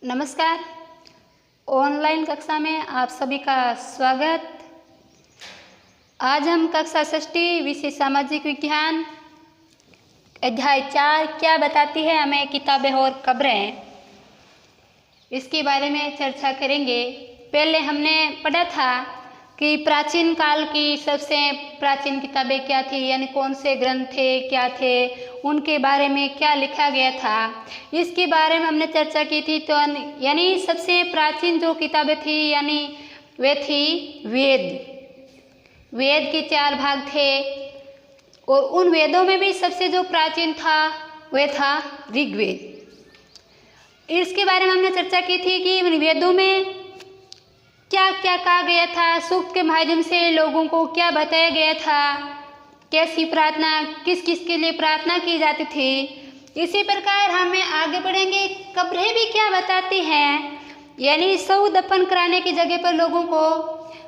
नमस्कार। ऑनलाइन कक्षा में आप सभी का स्वागत। आज हम कक्षा षष्ठी विषय सामाजिक विज्ञान अध्याय 4 क्या बताती है हमें किताबें और खबरें, इसके बारे में चर्चा करेंगे। पहले हमने पढ़ा था कि प्राचीन काल की सबसे प्राचीन किताबें क्या थी, यानी कौन से ग्रंथ थे, क्या थे, उनके बारे में क्या लिखा गया था, इसके बारे में हमने चर्चा की थी। तो यानी सबसे प्राचीन जो किताबें थी यानी वे थी वेद। वेद के 4 भाग थे और उन वेदों में भी सबसे जो प्राचीन था वह था ऋग्वेद। इसके बारे में हमने चर्चा की थी कि वेदों में क्या क्या कहा गया था, सूक्त के माध्यम से लोगों को क्या बताया गया था, कैसी प्रार्थना, किस किस के लिए प्रार्थना की जाती थी। इसी प्रकार हमें आगे बढ़ेंगे। कब्रें भी क्या बताती हैं, यानी शव दफन कराने की जगह पर लोगों को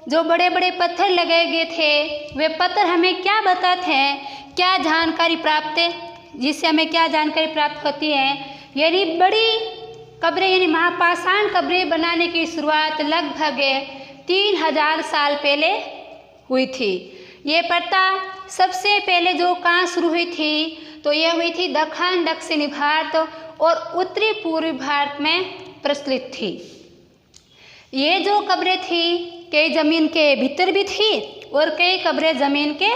जो बड़े बड़े पत्थर लगाए गए थे वे पत्थर हमें क्या बताते हैं, क्या जानकारी प्राप्त है, जिससे हमें क्या जानकारी प्राप्त होती है। यानी बड़ी कब्रें यानी महापाषाण कब्रें बनाने की शुरुआत लगभग 3000 साल पहले हुई थी। ये प्रथा सबसे पहले जो कहाँ शुरू हुई थी, तो यह हुई थी दक्षिणी भारत और उत्तरी पूर्वी भारत में प्रचलित थी। ये जो कब्रें थी कई जमीन के भीतर भी थी और कई कब्रें जमीन के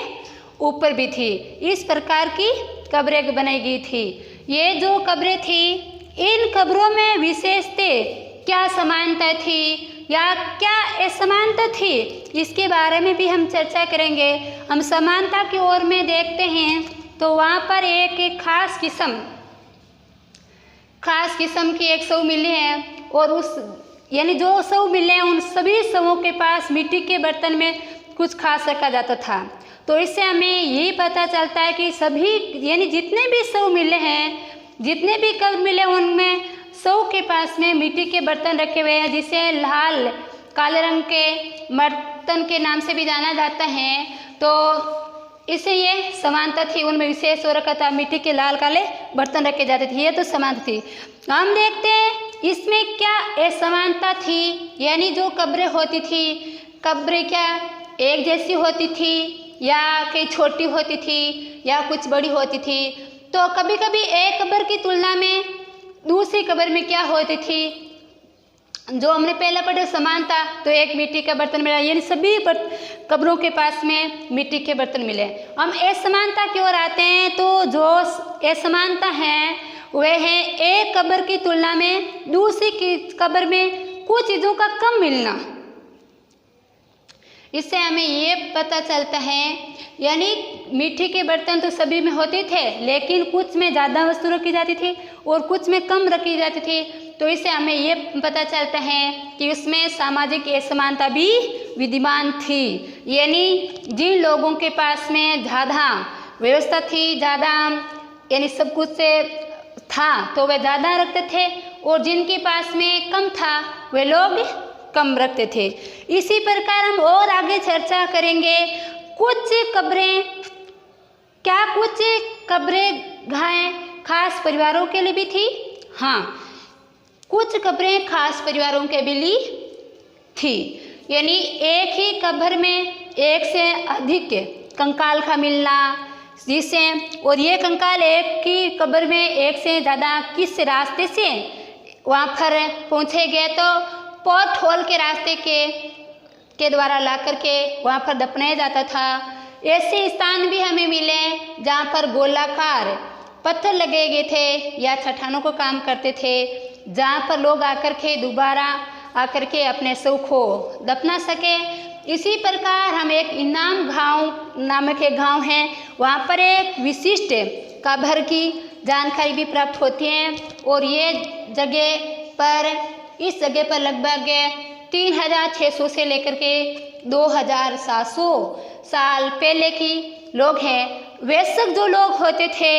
ऊपर भी थी। इस प्रकार की कब्रें बनाई गई थी। ये जो कब्रें थी, इन कब्रों में विशेषतः क्या समानता थी या क्या असमानता थी, इसके बारे में भी हम चर्चा करेंगे। हम समानता की ओर में देखते हैं तो वहाँ पर एक खास किस्म की एक शव मिली है और उस यानी जो शव मिले हैं उन सभी शवों के पास मिट्टी के बर्तन में कुछ खास रखा जाता था। तो इससे हमें यही पता चलता है कि सभी यानी जितने भी शव मिले हैं, जितने भी कब्र मिले, उनमें शव के पास में मिट्टी के बर्तन रखे हुए हैं, जिसे लाल काले रंग के बर्तन के नाम से भी जाना जाता है। तो इससे ये समानता थी, उनमें विशेष हो रखा था, मिट्टी के लाल काले बर्तन रखे जाते थे। ये तो समानता थी। हम देखते हैं इसमें क्या असमानता थी, यानी जो कब्रें होती थी, कब्रें क्या एक जैसी होती थी या कहीं छोटी होती थी या कुछ बड़ी होती थी। तो कभी कभी एक कब्र की तुलना में दूसरी कब्र में क्या होती थी, जो हमने पहले पढ़े समानता, तो एक मिट्टी का बर्तन मिला, यानी सभी कब्रों के पास में मिट्टी के बर्तन मिले। हम असमानता की ओर आते हैं तो जो असमानता है वह है एक कब्र की तुलना में दूसरी की कब्र में कुछ चीज़ों का कम मिलना। इससे हमें ये पता चलता है, यानी मिट्टी के बर्तन तो सभी में होते थे, लेकिन कुछ में ज़्यादा वस्तु रखी जाती थी और कुछ में कम रखी जाती थी। तो इससे हमें ये पता चलता है कि उसमें सामाजिक असमानता भी विद्यमान थी। यानी जिन लोगों के पास में ज़्यादा व्यवस्था थी, ज़्यादा यानी सब कुछ से था, तो वे ज़्यादा रखते थे, और जिनके पास में कम था वे लोग कम रखते थे। इसी प्रकार हम और आगे चर्चा करेंगे। कुछ कब्रें खास परिवारों के लिए भी थी। हाँ, कुछ कब्रें खास परिवारों के भी लिए थी। यानी एक ही कब्र में एक से अधिक कंकाल का मिलना, जिससे और ये कंकाल एक ही कब्र में एक से ज़्यादा किस रास्ते से वहाँ पर पहुँचे गए, तो पॉट होल के रास्ते के द्वारा ला करके वहाँ पर दफनाया जाता था। ऐसे स्थान भी हमें मिले जहाँ पर गोलाकार पत्थर लगे गए थे या चट्टानों को काम करते थे, जहाँ पर लोग आकर के दोबारा आकर के अपने शव को दफना सके। इसी प्रकार हम एक इनाम गांव नामक एक गांव है, वहाँ पर एक विशिष्ट कब्र की जानकारी भी प्राप्त होती है। और ये इस जगह पर लगभग 3600 से लेकर के 2700 साल पहले की लोग हैं। वयस्क जो लोग होते थे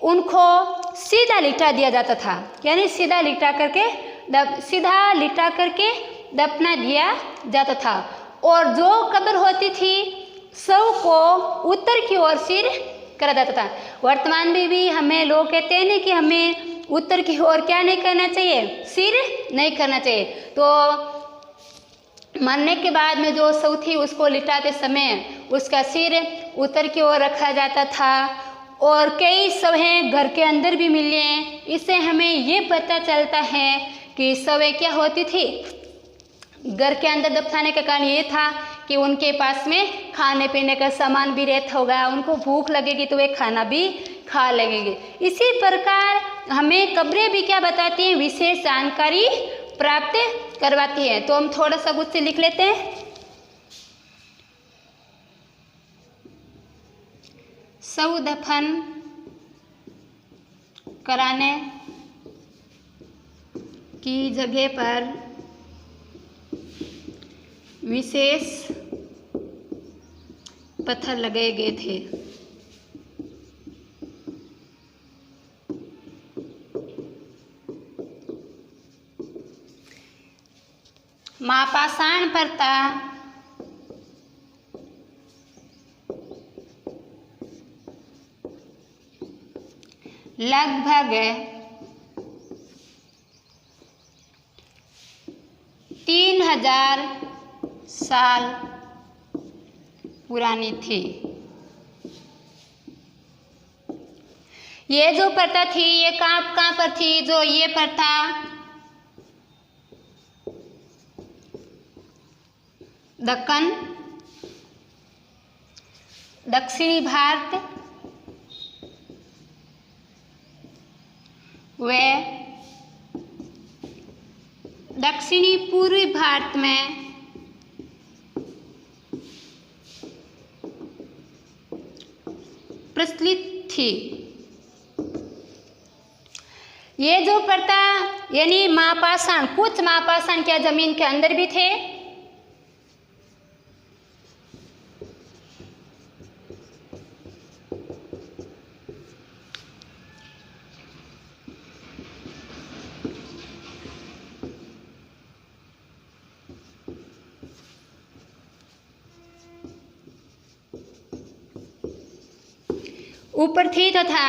उनको सीधा लिटा दिया जाता था, यानी सीधा लिटा करके दफना दिया जाता था। और जो कब्र होती थी शव को उत्तर की ओर सिर करा जाता था। वर्तमान में भी हमें लोग कहते हैं कि हमें उत्तर की ओर क्या नहीं करना चाहिए, सिर नहीं करना चाहिए। तो मरने के बाद में जो शव थी उसको लिटाते समय उसका सिर उत्तर की ओर रखा जाता था। और कई शवें घर के अंदर भी मिले हैं। इससे हमें ये पता चलता है कि शवें क्या होती थी, घर के अंदर दफनाने का कारण ये था कि उनके पास में खाने पीने का सामान भी रहता होगा, उनको भूख लगेगी तो वे खाना भी खा लगेंगे। इसी प्रकार हमें कब्रें भी क्या बताती हैं, विशेष जानकारी प्राप्त करवाती है। तो हम थोड़ा सा कुछ से लिख लेते हैं। शव दफन कराने की जगह पर विशेष पत्थर लगाए गए थे। महापाषाण प्रथा लगभग 3000 साल पुरानी थी। ये जो प्रथा थी ये कहाँ पर थी, जो ये प्रथा दक्कन, दक्षिणी भारत व दक्षिणी पूर्वी भारत में प्रचलित थी। ये जो प्रथा यानी महापाषाण, कुछ महापाषाण क्या जमीन के अंदर भी थे, ऊपर थी तथा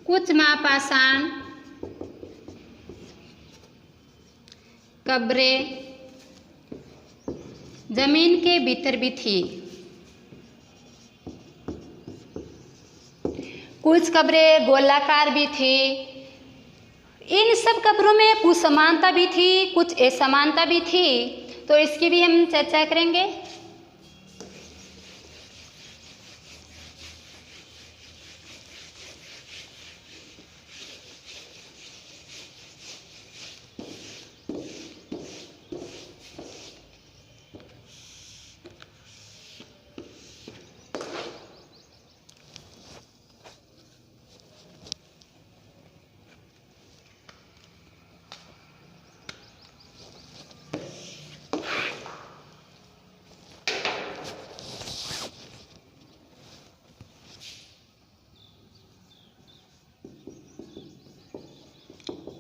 कुछ महापाषाण कब्रें जमीन के भीतर भी थी। कुछ कब्रें गोलाकार भी थी। इन सब कब्रों में कुछ समानता भी थी, कुछ असमानता भी थी। तो इसकी भी हम चर्चा करेंगे।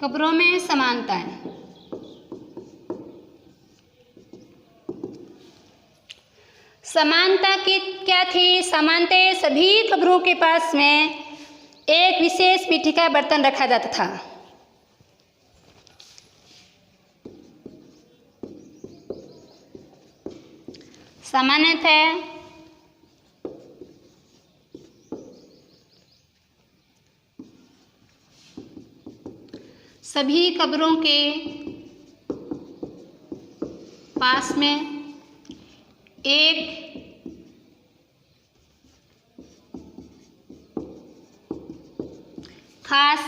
कब्रों में समानताएं। समानता की क्या थी? समानताएं सभी कब्रों के पास में एक विशेष मिट्टी का बर्तन रखा जाता था। सामान्यतः सभी कब्रों के पास में एक खास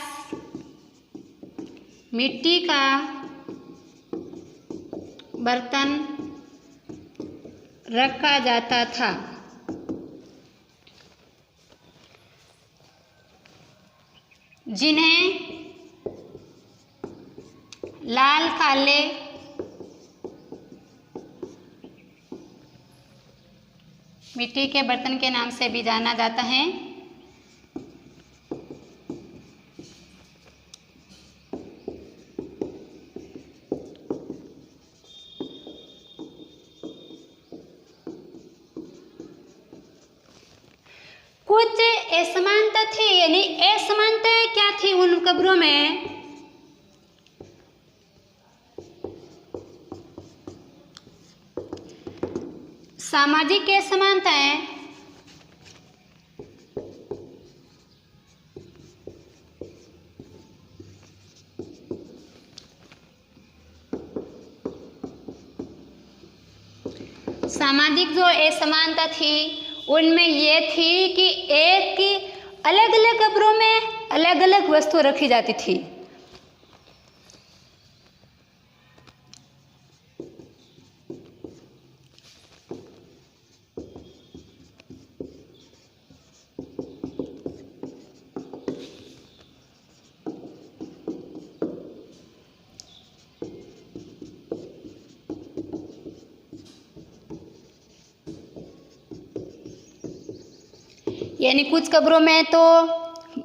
मिट्टी का बर्तन रखा जाता था। जिन्हें लाल काले मिट्टी के बर्तन के नाम से भी जाना जाता है। कुछ असमानता थी, यानी असमानताएं क्या थी उन कब्रों में? सामाजिक असमानताएं, सामाजिक जो असमानता थी उनमें ये थी कि एक की अलग अलग कब्रों में अलग अलग वस्तु रखी जाती थी। यानी कुछ कब्रों में तो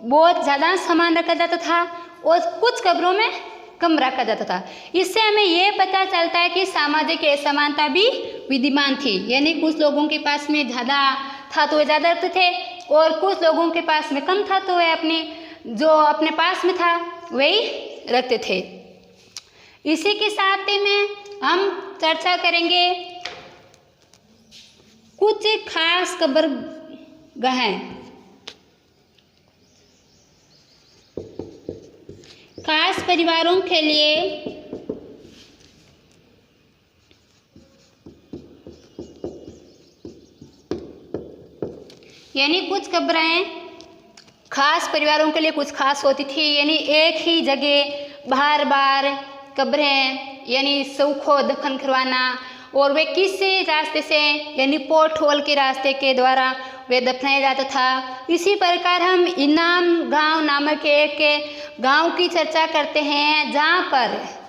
बहुत ज़्यादा सामान रखा जाता था और कुछ कब्रों में कम रखा जाता था। इससे हमें ये पता चलता है कि सामाजिक असमानता भी विद्यमान थी। यानी कुछ लोगों के पास में ज़्यादा था तो वे ज़्यादा रखते थे और कुछ लोगों के पास में कम था तो वे अपने पास में था वही रखते थे। इसी के साथ में हम चर्चा करेंगे कुछ खास कब्रगाहें। खास परिवारों के लिए यानी कुछ कब्रें खास परिवारों के लिए कुछ खास होती थी। यानी एक ही जगह बार बार कब्रें यानी सब को दफन करवाना और वे किसी रास्ते से यानी पोर्ट होल के रास्ते के द्वारा वे दफनाया जाता था। इसी प्रकार हम इनाम गांव नामक एक गांव की चर्चा करते हैं जहां पर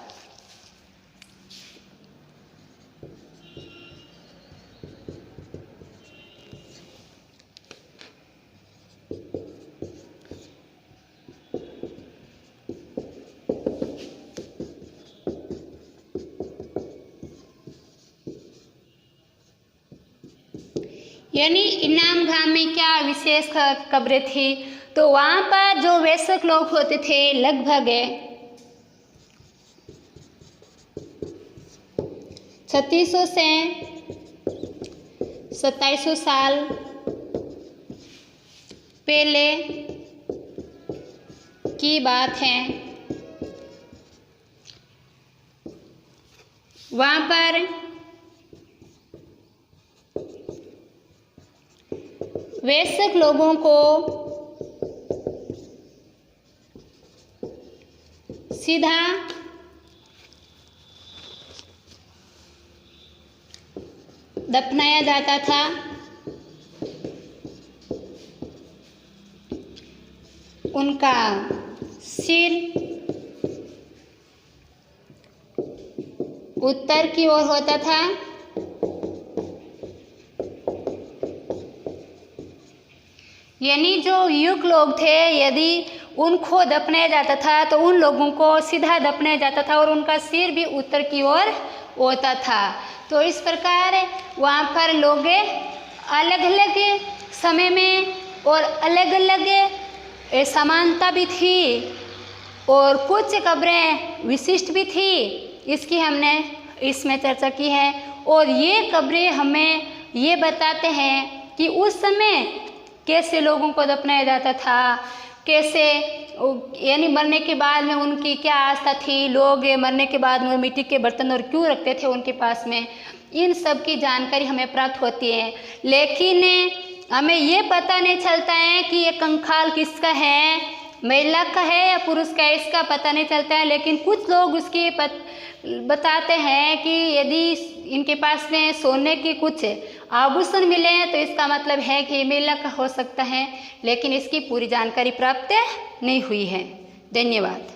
यानी इनाम गांव में क्या विशेष कब्रें थी तो वहाँ पर जो वयस्क लोग होते थे लगभग 3600 से 2700 साल पहले की बात है। वहाँ पर वयस्क लोगों को सीधा दफनाया जाता था। उनका सिर उत्तर की ओर होता था। यानी जो युवक लोग थे यदि उनको दफनाया जाता था तो उन लोगों को सीधा दफनाया जाता था और उनका सिर भी उत्तर की ओर होता था। तो इस प्रकार वहाँ पर लोग अलग अलग समय में और अलग अलग समानता भी थी और कुछ कब्रें विशिष्ट भी थी। इसकी हमने इसमें चर्चा की है और ये कब्रें हमें ये बताते हैं कि उस समय कैसे लोगों को दफनाया जाता था, कैसे यानी मरने के बाद में उनकी क्या आस्था थी, लोग मरने के बाद में मिट्टी के बर्तन और क्यों रखते थे उनके पास में, इन सब की जानकारी हमें प्राप्त होती है। लेकिन हमें ये पता नहीं चलता है कि ये कंकाल किसका है, महिला का है या पुरुष का है, इसका पता नहीं चलता है। लेकिन कुछ लोग उसकी बताते हैं कि यदि इनके पास में सोने की कुछ आभूषण मिले हैं तो इसका मतलब है कि महिला का हो सकता है, लेकिन इसकी पूरी जानकारी प्राप्त नहीं हुई है। धन्यवाद।